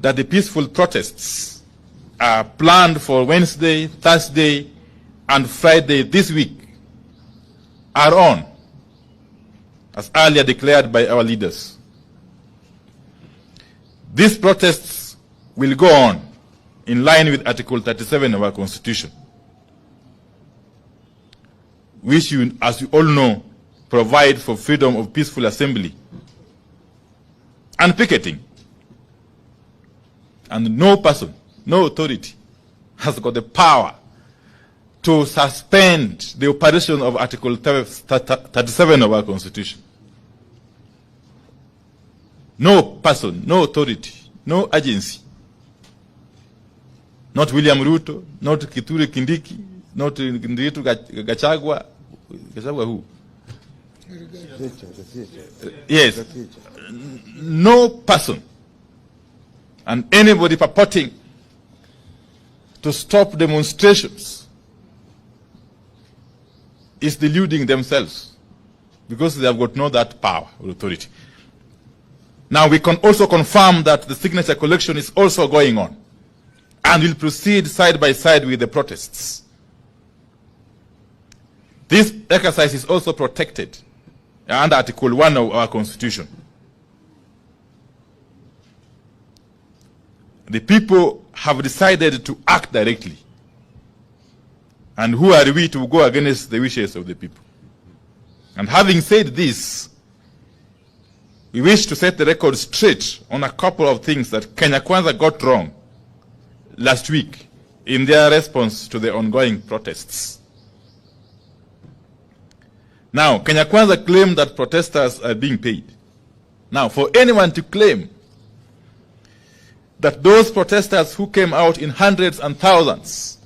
that the peaceful protests are planned for Wednesday, Thursday, and Friday this week are on, as earlier declared by our leaders. These protests will go on in line with Article 37 of our Constitution, which, as you all know, provide for freedom of peaceful assembly and picketing. And no person, no authority has got the power to suspend the operation of Article 37 of our Constitution. No person, no authority, no agency, not William Ruto, not Kithure Kindiki, not Ndiritu Gachagua. Gachagua who? Yes. No person and anybody purporting to stop demonstrations is deluding themselves, because they have got no that power or authority. Now we can also confirm that the signature collection is also going on and will proceed side by side with the protests. This exercise is also protected under Article 1 of our Constitution. The people have decided to act directly. And who are we to go against the wishes of the people? And having said this, we wish to set the record straight on a couple of things that Kenya Kwanza got wrong last week in their response to the ongoing protests. Now, Kenya Kwanza claimed that protesters are being paid. Now, for anyone to claim that those protesters who came out in hundreds and thousands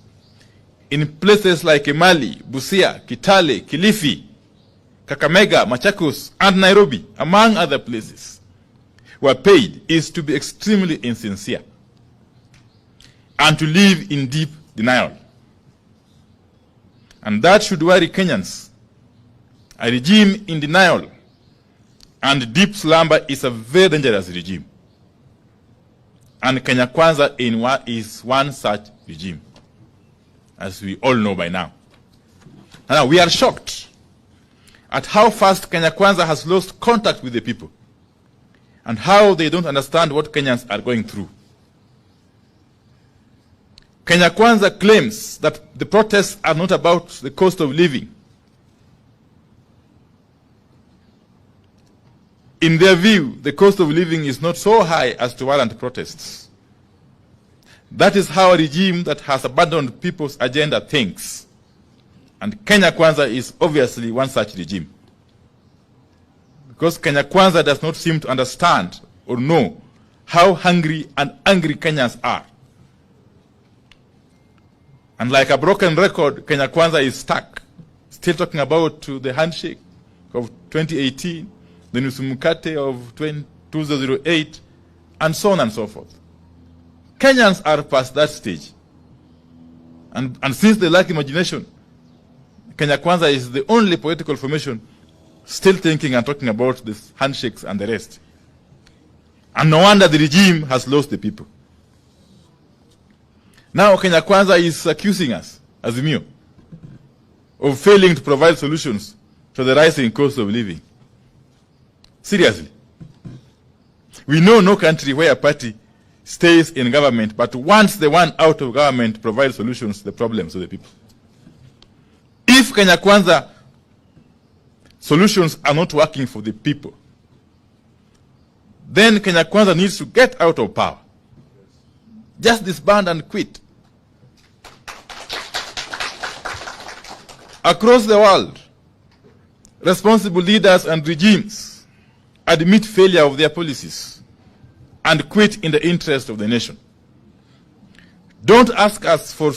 in places like Emali, Busia, Kitale, Kilifi, Kakamega, Machakos, and Nairobi, among other places, were paid is to be extremely insincere and to live in deep denial. And that should worry Kenyans. A regime in denial and deep slumber is a very dangerous regime. And Kenya Kwanza is one such regime, as we all know by now. Now, we are shocked at how fast Kenya Kwanza has lost contact with the people and how they don't understand what Kenyans are going through. Kenya Kwanza claims that the protests are not about the cost of living. In their view, the cost of living is not so high as to warrant protests. That is how a regime that has abandoned people's agenda thinks. And Kenya Kwanza is obviously one such regime. Because Kenya Kwanza does not seem to understand or know how hungry and angry Kenyans are. And like a broken record, Kenya Kwanza is stuck, still talking about the handshake of 2018, the Nusumukate of 2008, and so on and so forth. Kenyans are past that stage. And since they lack imagination, Kenya Kwanza is the only political formation still thinking and talking about these handshakes and the rest. And no wonder the regime has lost the people. Now Kenya Kwanza is accusing us, Azimio, of failing to provide solutions to the rising cost of living. Seriously. We know no country where a party stays in government, but once the one out of government provides solutions to the problems of the people. If Kenya Kwanza solutions are not working for the people, then Kenya Kwanza needs to get out of power. Just disband and quit. Across the world, responsible leaders and regimes admit failure of their policies and quit in the interest of the nation. Don't ask us for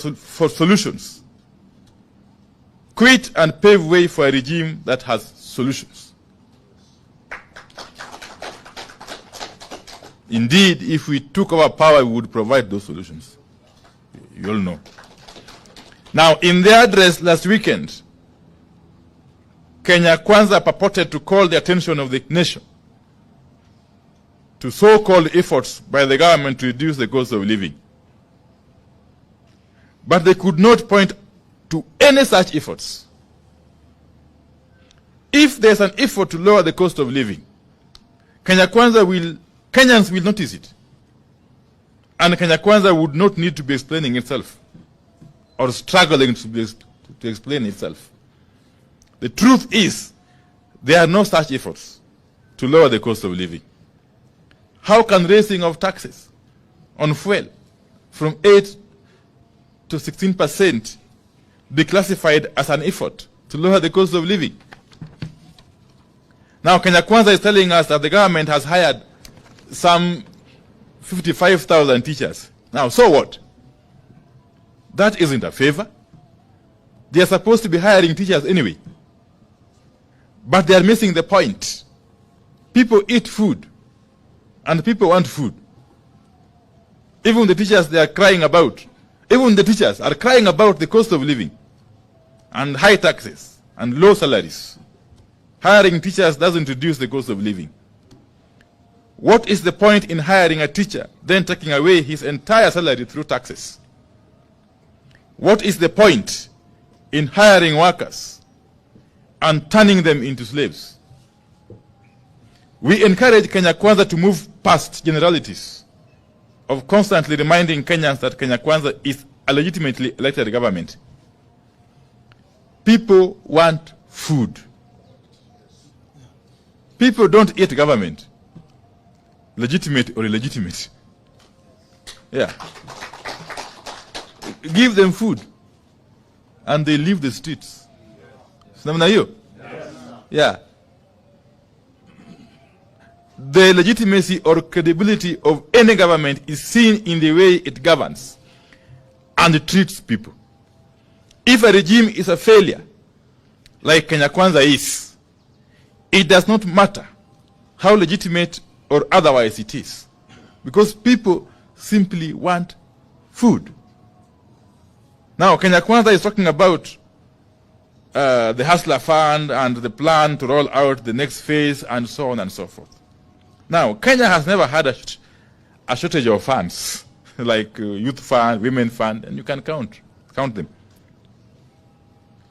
solutions. Quit and pave way for a regime that has solutions. Indeed, if we took over power, we would provide those solutions. You all know. Now, in their address last weekend, Kenya Kwanza purported to call the attention of the nation to so-called efforts by the government to reduce the cost of living. But they could not point to any such efforts. If there's an effort to lower the cost of living, Kenyans will notice it. And Kenya Kwanza would not need to be explaining itself or struggling to explain itself. The truth is, there are no such efforts to lower the cost of living. How can raising of taxes on fuel from 8 to 16% be classified as an effort to lower the cost of living? Now, Kenya Kwanza is telling us that the government has hired some 55,000 teachers. Now, so what? That isn't a favor. They are supposed to be hiring teachers anyway. But they are missing the point. People eat food, and people want food. Even the teachers they are crying about, even the teachers are crying about the cost of living, and high taxes, and low salaries. Hiring teachers doesn't reduce the cost of living. What is the point in hiring a teacher, then taking away his entire salary through taxes? What is the point in hiring workers and turning them into slaves? We encourage Kenya Kwanza to move past generalities of constantly reminding Kenyans that Kenya Kwanza is a legitimately elected government. People want food. People don't eat government, legitimate or illegitimate. Yeah. Give them food, and they leave the streets. Yes. Yeah. The legitimacy or credibility of any government is seen in the way it governs and treats people. If a regime is a failure, like Kenya Kwanza is, it does not matter how legitimate or otherwise it is, because people simply want food. Now, Kenya Kwanza is talking about the Hustler Fund and the plan to roll out the next phase and so on and so forth. Now, Kenya has never had a shortage of funds, like youth fund, women fund, and you can count them.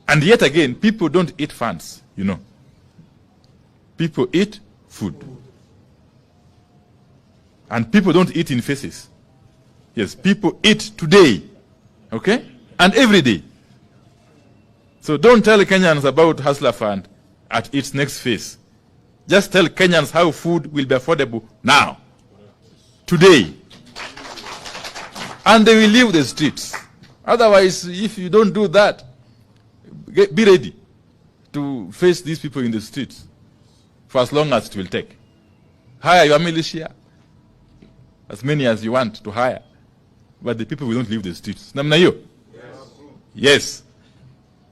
And yet again, people don't eat funds, you know. People eat food. And people don't eat in faces. Yes, people eat today, okay? And every day. So don't tell Kenyans about Hustler Fund at its next phase. Just tell Kenyans how food will be affordable now, today. And they will leave the streets. Otherwise, if you don't do that, be ready to face these people in the streets for as long as it will take. Hire your militia, as many as you want to hire, but the people will not leave the streets. Namna hiyo? Yes.